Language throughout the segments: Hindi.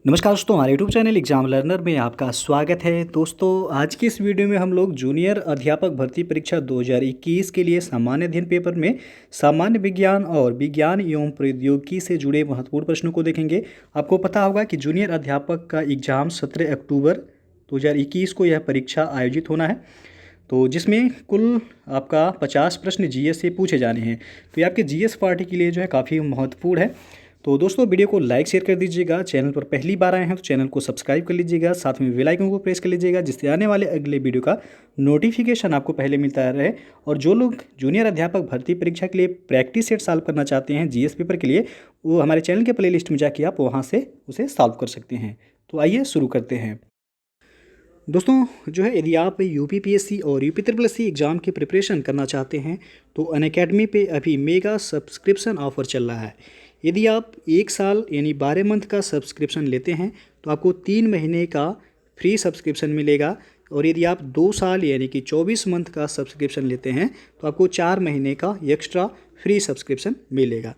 नमस्कार दोस्तों, हमारे यूट्यूब चैनल एग्जाम लर्नर में आपका स्वागत है। दोस्तों, आज की इस वीडियो में हम लोग जूनियर अध्यापक भर्ती परीक्षा 2021 के लिए सामान्य अध्ययन पेपर में सामान्य विज्ञान और विज्ञान एवं प्रौद्योगिकी से जुड़े महत्वपूर्ण प्रश्नों को देखेंगे। आपको पता होगा कि जूनियर अध्यापक का एग्ज़ाम 17 अक्टूबर 2021 को यह परीक्षा आयोजित होना है, तो जिसमें कुल आपका 50 प्रश्न जीएस से पूछे जाने हैं। तो ये आपके जीएस पार्टी के लिए जो है काफ़ी महत्वपूर्ण है। तो दोस्तों, वीडियो को लाइक शेयर कर दीजिएगा। चैनल पर पहली बार आए हैं तो चैनल को सब्सक्राइब कर लीजिएगा, साथ में बेल आइकन को प्रेस कर लीजिएगा, जिससे आने वाले अगले वीडियो का नोटिफिकेशन आपको पहले मिलता रहे। और जो लोग जूनियर अध्यापक भर्ती परीक्षा के लिए प्रैक्टिस सेट सॉल्व करना चाहते हैं जीएस पेपर के लिए, वो हमारे चैनल के प्लेलिस्ट में जाके आप वहाँ से उसे सॉल्व कर सकते हैं। तो आइए शुरू करते हैं। दोस्तों, जो है यदि आप यूपीपीएससी और यूपीएससी एग्ज़ाम की प्रिपरेशन करना चाहते हैं तो अनअकैडमी पे अभी मेगा सब्सक्रिप्शन ऑफ़र चल रहा है। यदि आप 1 साल यानी 12 मंथ का सब्सक्रिप्शन लेते हैं तो आपको 3 महीने का फ्री सब्सक्रिप्शन मिलेगा, और यदि आप 2 साल यानी कि 24 मंथ का सब्सक्रिप्शन लेते हैं तो आपको 4 महीने का एक्स्ट्रा फ्री सब्सक्रिप्शन मिलेगा।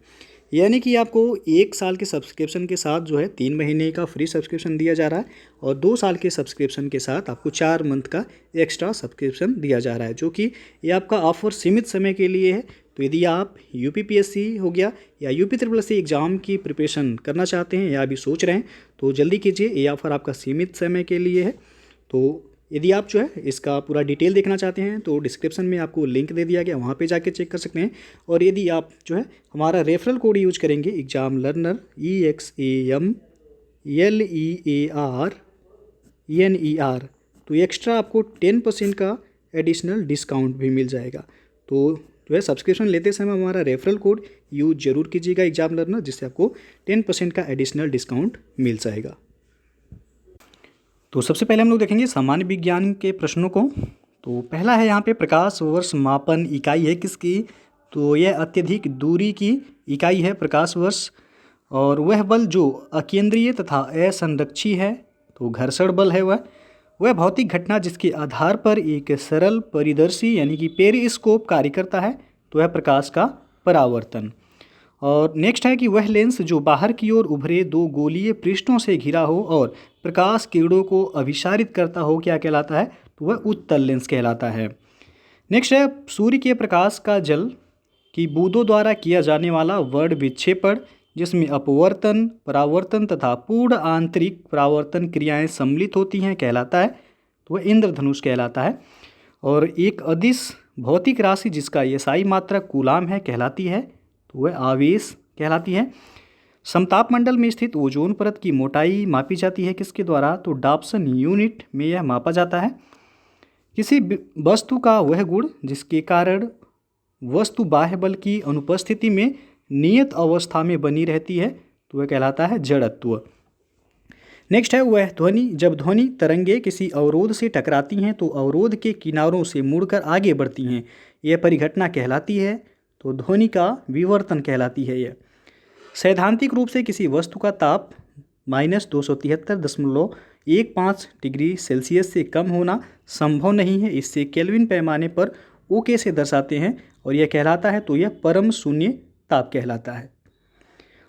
यानी कि आपको 1 साल के सब्सक्रिप्शन के साथ जो है 3 महीने का फ्री सब्सक्रिप्शन दिया जा रहा है, और 2 साल के सब्सक्रिप्शन के साथ आपको 4 मंथ का एक्स्ट्रा सब्सक्रिप्शन दिया जा रहा है, जो कि ये आपका ऑफ़र सीमित समय के लिए है। तो यदि आप यूपीपीएससी हो गया या यूपीएससी एग्ज़ाम की प्रिपरेशन करना चाहते हैं या अभी सोच रहे हैं तो जल्दी कीजिए, ये ऑफ़र आपका सीमित समय के लिए है। तो यदि आप जो है इसका पूरा डिटेल देखना चाहते हैं तो डिस्क्रिप्शन में आपको लिंक दे दिया गया, वहाँ पे जाके चेक कर सकते हैं। और यदि आप जो है हमारा रेफरल कोड यूज करेंगे एग्जाम लर्नर EXAMLEARNER, तो एक्स्ट्रा आपको 10% का एडिशनल डिस्काउंट भी मिल जाएगा। तो जो है सब्सक्रिप्शन लेते समय हमारा रेफरल कोड यूज जरूर कीजिएगा एग्जाम लर्नर, जिससे आपको 10% का एडिशनल डिस्काउंट मिल जाएगा। तो सबसे पहले हम लोग देखेंगे सामान्य विज्ञान के प्रश्नों को। तो पहला है यहाँ पे प्रकाश वर्ष मापन इकाई है किसकी, तो यह अत्यधिक दूरी की इकाई है प्रकाश वर्ष। और वह बल जो अकेंद्रीय तथा असंरक्षी है, तो घर्षण बल है वह भौतिक घटना जिसके आधार पर एक सरल परिदर्शी यानी कि पेरिस्कोप कार्य करता है, तो वह प्रकाश का परावर्तन। और नेक्स्ट है कि वह लेंस जो बाहर की ओर उभरे 2 गोलीय पृष्ठों से घिरा हो और प्रकाश किरणों को अभिसारित करता हो, क्या कहलाता है, तो वह उत्तल लेंस कहलाता है। नेक्स्ट है सूर्य के प्रकाश का जल की बूंदों द्वारा किया जाने वाला वर्ण विक्षेपण, जिसमें अपवर्तन, परावर्तन तथा पूर्ण आंतरिक परावर्तन क्रियाएं सम्मिलित होती हैं, कहलाता है, तो वह इंद्रधनुष कहलाता है। और एक अदिश भौतिक राशि जिसका एसआई मात्रा कूलाम है कहलाती है, तो वह आवेश कहलाती है। समताप मंडल में स्थित ओजोन परत की मोटाई मापी जाती है किसके द्वारा, तो डॉप्सन यूनिट में यह मापा जाता है। किसी वस्तु का वह गुण जिसके कारण वस्तु बाह्य बल की अनुपस्थिति में नियत अवस्था में बनी रहती है, तो वह कहलाता है जड़त्व। नेक्स्ट है वह ध्वनि, जब ध्वनि तरंगे किसी अवरोध से टकराती हैं तो अवरोध के किनारों से मुड़कर आगे बढ़ती हैं, यह परिघटना कहलाती है, तो ध्वनि का विवर्तन कहलाती है यह। सैद्धांतिक रूप से किसी वस्तु का ताप -273.15 डिग्री सेल्सियस से कम होना संभव नहीं है, इससे केल्विन पैमाने पर ओके से दर्शाते हैं, और यह कहलाता है, तो यह परम शून्य ताप कहलाता है।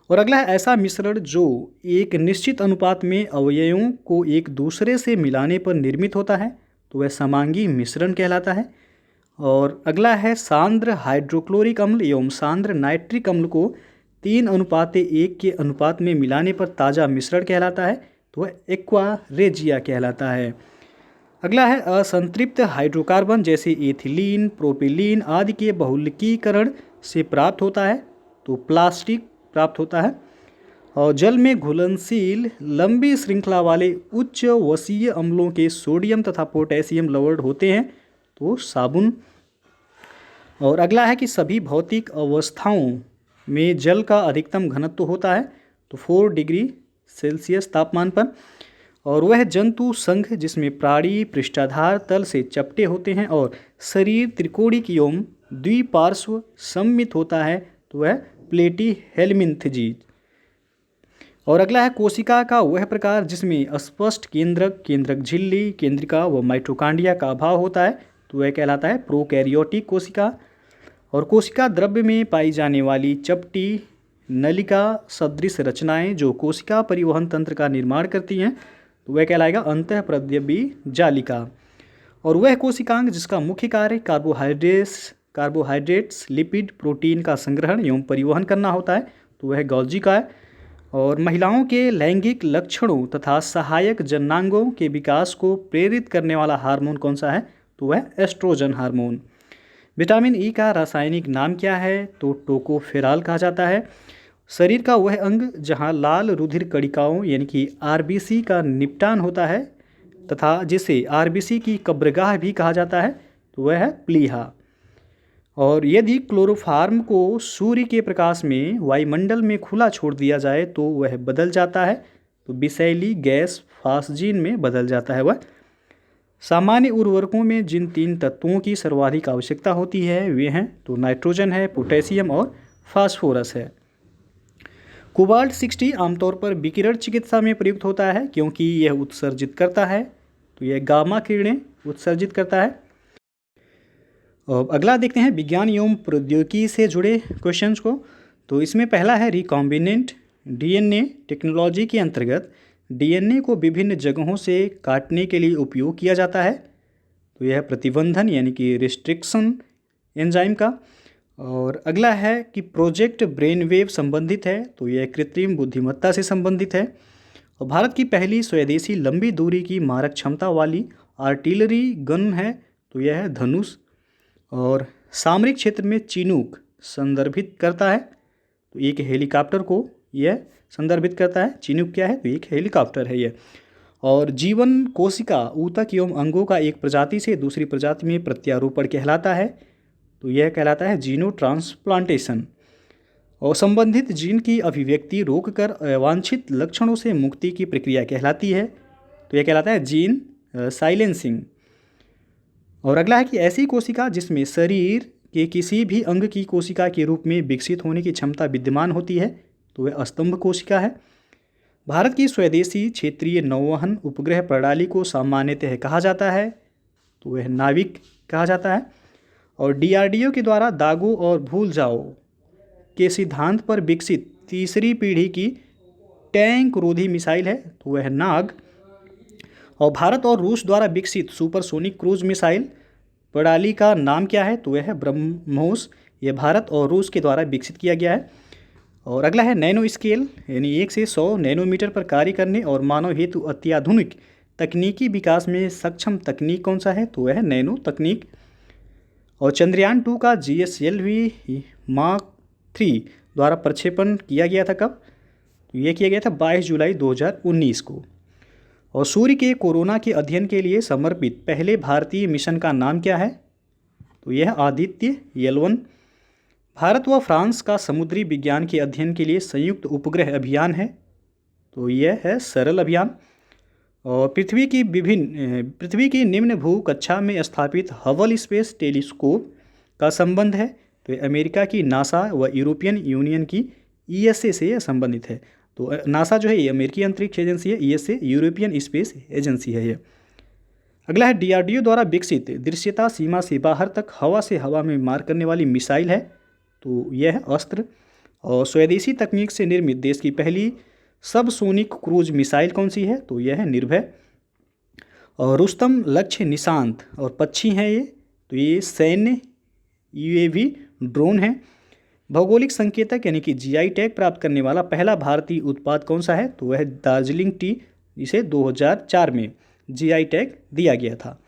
और अगला है ऐसा मिश्रण जो एक निश्चित अनुपात में अवयवों को एक दूसरे से मिलाने पर निर्मित होता है, तो वह समांगी मिश्रण कहलाता है। और अगला है सांद्र हाइड्रोक्लोरिक अम्ल एवं सांद्र नाइट्रिक अम्ल को 3:1 के अनुपात में मिलाने पर ताज़ा मिश्रण कहलाता है, तो वह एक्वारेजिया कहलाता है। अगला है असंतृप्त हाइड्रोकार्बन जैसे एथिलीन, प्रोपिलीन आदि के बहुलकीकरण से प्राप्त होता है, तो प्लास्टिक प्राप्त होता है। और जल में घुलनशील लंबी श्रृंखला वाले उच्च वसीय अम्लों के सोडियम तथा पोटेशियम लवण होते हैं, तो साबुन। और अगला है कि सभी भौतिक अवस्थाओं में जल का अधिकतम घनत्व होता है, तो 4 डिग्री सेल्सियस तापमान पर। और वह जंतु संघ जिसमें प्राणी पृष्ठाधार तल से चपटे होते हैं और शरीर त्रिकोणिक एवं द्विपार्श्व सम्मित होता है, तो वह प्लेटीहेल्मिन्थजीज। और अगला है कोशिका का वह प्रकार जिसमें स्पष्ट केंद्रक, केंद्रक झिल्ली, केंद्रिका व माइटोकांड्रिया का अभाव होता है, तो वह कहलाता है प्रोकैरियोटिक कोशिका। और कोशिका द्रव्य में पाई जाने वाली चपटी नलिका सदृश रचनाएं जो कोशिका परिवहन तंत्र का निर्माण करती हैं, तो वह कहलाएगा अंतःप्रद्रवी जालिका। और वह कोशिकांग जिसका मुख्य कार्य कार्बोहाइड्रेट्स, लिपिड, प्रोटीन का संग्रहण एवं परिवहन करना होता है, तो वह गोल्गी का है। और महिलाओं के लैंगिक लक्षणों तथा सहायक जननांगों के विकास को प्रेरित करने वाला हार्मोन कौन सा है, तो वह एस्ट्रोजन हार्मोन। विटामिन ई का रासायनिक नाम क्या है, तो टोकोफेरॉल कहा जाता है। शरीर का वह अंग जहां लाल रुधिर कणिकाओं यानी कि आरबीसी का निपटान होता है तथा जिसे आरबीसी की कब्रगाह भी कहा जाता है, तो वह है प्लीहा। और यदि क्लोरोफार्म को सूर्य के प्रकाश में वायुमंडल में खुला छोड़ दिया जाए तो वह बदल जाता है, तो विषैली गैस फास्जीन में बदल जाता है वह। सामान्य उर्वरकों में जिन 3 तत्वों की सर्वाधिक आवश्यकता होती है वे हैं, तो नाइट्रोजन है, पोटेशियम और फास्फोरस है। कोबाल्ट 60 आमतौर पर विकिरण चिकित्सा में प्रयुक्त होता है क्योंकि यह उत्सर्जित करता है, तो यह गामा किरणें उत्सर्जित करता है। अब अगला देखते हैं विज्ञान एवं प्रौद्योगिकी से जुड़े क्वेश्चंस को। तो इसमें पहला है रिकॉम्बिनेंट डीएनए टेक्नोलॉजी के अंतर्गत डीएनए को विभिन्न जगहों से काटने के लिए उपयोग किया जाता है, तो यह प्रतिबंधन यानी कि रिस्ट्रिक्शन एंजाइम का। और अगला है कि प्रोजेक्ट ब्रेनवेव संबंधित है, तो यह कृत्रिम बुद्धिमत्ता से संबंधित है। और भारत की पहली स्वदेशी लंबी दूरी की मारक क्षमता वाली आर्टिलरी गन है, तो यह है धनुष। और सामरिक क्षेत्र में चिनूक संदर्भित करता है, तो एक हेलीकॉप्टर को यह संदर्भित करता है। चिनूक क्या है, तो एक हेलीकॉप्टर है यह। और जीवन कोशिका ऊतक एवं अंगों का एक प्रजाति से दूसरी प्रजाति में प्रत्यारोपण कहलाता है, तो यह कहलाता है जीनो ट्रांसप्लांटेशन। और संबंधित जीन की अभिव्यक्ति रोककर अवांछित लक्षणों से मुक्ति की प्रक्रिया कहलाती है, तो यह कहलाता है जीन साइलेंसिंग। और अगला है कि ऐसी कोशिका जिसमें शरीर के किसी भी अंग की कोशिका के रूप में विकसित होने की क्षमता विद्यमान होती है, तो वह स्तंभ कोशिका है। भारत की स्वदेशी क्षेत्रीय नौवहन उपग्रह प्रणाली को सामान्यतः कहा जाता है, तो वह नाविक कहा जाता है। और डीआरडीओ के द्वारा दागो और भूल जाओ के सिद्धांत पर विकसित तीसरी पीढ़ी की टैंक रोधी मिसाइल है, तो वह नाग। और भारत और रूस द्वारा विकसित सुपरसोनिक क्रूज मिसाइल प्रणाली का नाम क्या है, तो वह है ब्रह्मोस। यह भारत और रूस के द्वारा विकसित किया गया है। और अगला है नैनो स्केल यानी 1 से 100 नैनोमीटर पर कार्य करने और मानव हेतु अत्याधुनिक तकनीकी विकास में सक्षम तकनीक कौन सा है, तो वह है नैनो तकनीक। और चंद्रयान 2 का GSLV मार्क 3 द्वारा प्रक्षेपण किया गया था कब, तो यह किया गया था 22 जुलाई 2019 को। और सूर्य के कोरोना के अध्ययन के लिए समर्पित पहले भारतीय मिशन का नाम क्या है, तो यह आदित्य L1। भारत व फ्रांस का समुद्री विज्ञान के अध्ययन के लिए संयुक्त उपग्रह अभियान है, तो यह है सरल अभियान। और पृथ्वी की निम्न भू कक्षा में स्थापित हबल स्पेस टेलीस्कोप का संबंध है, तो यह अमेरिका की नासा व यूरोपियन यूनियन की ESA से संबंधित है। तो नासा जो है ये अमेरिकी अंतरिक्ष एजेंसी है, ESA यूरोपियन स्पेस एजेंसी है ये। अगला है डीआरडीओ द्वारा विकसित दृश्यता सीमा से बाहर तक हवा से हवा में मार करने वाली मिसाइल है, तो यह है अस्त्र। और स्वदेशी तकनीक से निर्मित देश की पहली सबसोनिक क्रूज मिसाइल कौन सी है, तो यह है निर्भय। और रुस्तम, लक्ष्य, निशांत और पक्षी हैं ये, तो ये सैन्य UAV ड्रोन है। भौगोलिक संकेतक यानी कि GI टैग प्राप्त करने वाला पहला भारतीय उत्पाद कौन सा है, तो वह है दार्जिलिंग टी, जिसे 2004 में GI टैग दिया गया था।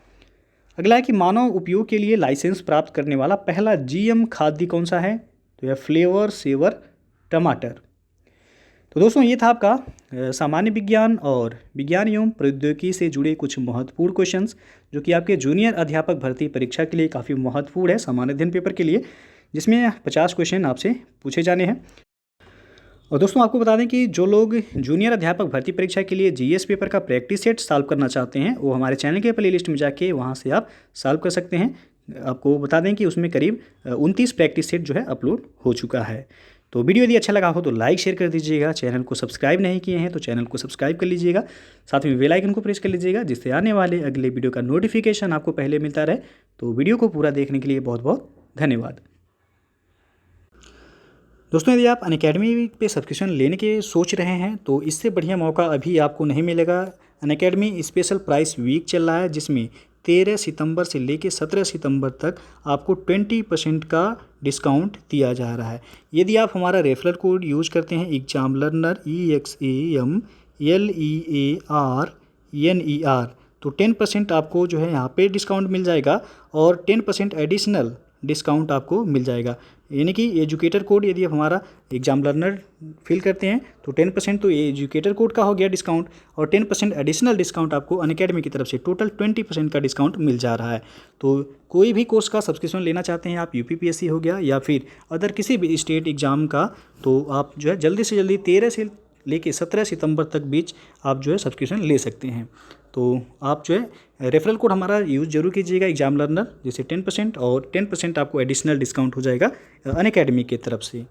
अगला है कि मानव उपयोग के लिए लाइसेंस प्राप्त करने वाला पहला GM खाद्य कौन सा है, तो यह फ्लेवर सेवर टमाटर। तो दोस्तों ये था आपका सामान्य विज्ञान और विज्ञान एवं प्रौद्योगिकी से जुड़े कुछ महत्वपूर्ण क्वेश्चंस जो कि आपके जूनियर अध्यापक भर्ती परीक्षा के लिए काफ़ी महत्वपूर्ण है सामान्य अध्ययन पेपर के लिए, जिसमें 50 क्वेश्चन आपसे पूछे जाने हैं। और दोस्तों आपको बता दें कि जो लोग जूनियर अध्यापक भर्ती परीक्षा के लिए GS पेपर का प्रैक्टिस सेट सॉल्व करना चाहते हैं वो हमारे चैनल के प्लेलिस्ट में जाके वहाँ से आप सॉल्व कर सकते हैं। आपको बता दें कि उसमें करीब 29 प्रैक्टिस सेट जो है अपलोड हो चुका है। तो वीडियो यदि अच्छा लगा हो तो लाइक शेयर कर दीजिएगा। चैनल को सब्सक्राइब नहीं किए हैं तो चैनल को सब्सक्राइब कर लीजिएगा, साथ में बेल आइकन को प्रेस कर लीजिएगा जिससे आने वाले अगले वीडियो का नोटिफिकेशन आपको पहले मिलता रहे। तो वीडियो को पूरा देखने के लिए बहुत बहुत धन्यवाद। दोस्तों यदि आप अनअकैडमी पे सब्सक्रिप्शन लेने के सोच रहे हैं तो इससे बढ़िया मौका अभी आपको नहीं मिलेगा। अनअकैडमी स्पेशल प्राइस वीक चल रहा है, जिसमें 13 सितंबर से लेकर 17 सितंबर तक आपको 20% का डिस्काउंट दिया जा रहा है। यदि आप हमारा रेफरल कोड यूज करते हैं एग्जाम लर्नर EXAMLEARNER, तो 10% आपको जो है यहाँ पे डिस्काउंट मिल जाएगा और 10% एडिशनल डिस्काउंट आपको मिल जाएगा। यानी कि एजुकेटर कोड यदि आप हमारा एग्जाम लर्नर फिल करते हैं तो 10% तो ये एजुकेटर कोड का हो गया डिस्काउंट, और 10% एडिशनल डिस्काउंट आपको अनअकैडमी की तरफ से टोटल 20% का डिस्काउंट मिल जा रहा है। तो कोई भी कोर्स का सब्सक्रिप्शन लेना चाहते हैं आप, UPPSC हो गया या फिर अदर किसी भी स्टेट एग्ज़ाम का, तो आप जो है जल्दी से जल्दी 13 से लेके 17 सितंबर तक बीच आप जो है सब्सक्रिप्शन ले सकते हैं। तो आप जो है रेफरल कोड हमारा यूज़ जरूर कीजिएगा एग्जाम लर्नर, जैसे 10%, और 10% आपको एडिशनल डिस्काउंट हो जाएगा अनअकैडमी की तरफ से।